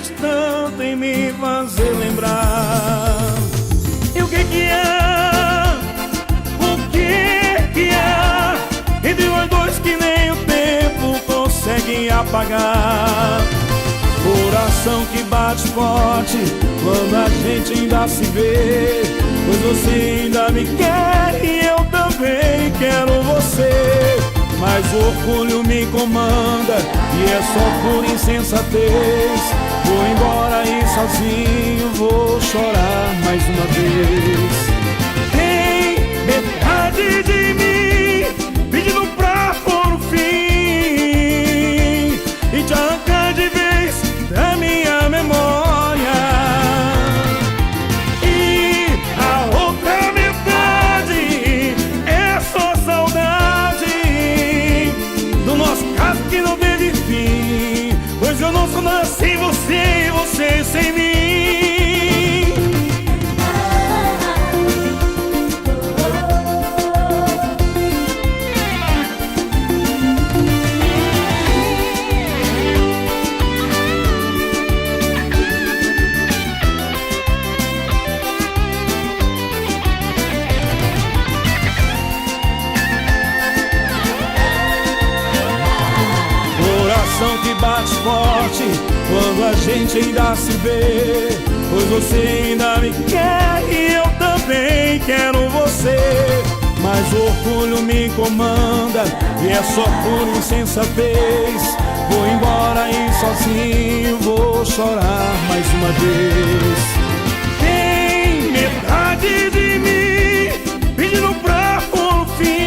insiste tanto em me fazer lembrar. E o que que é? O que é entre nós dois que nem o tempo consegue apagar? Coração que bate forte quando a gente ainda se vê, pois você ainda me quer e eu também quero você. Mas o orgulho me comanda e é só por insensatez. Vou embora e sozinho vou chorar mais uma vez. Tem metade de mim pedindo pra pôr um fim e te arrancar de vez da minha memória. E a outra metade é só saudade do nosso caso que não teve fim, pois eu não sou nada sem você e você sem mim. Coração que bate forte quando a gente ainda se vê, pois você ainda me quer e eu também quero você. Mas o orgulho me comanda e é só por insensatez. Vou embora e sozinho vou chorar mais uma vez. Tem metade de mim pedindo pra pôr um fim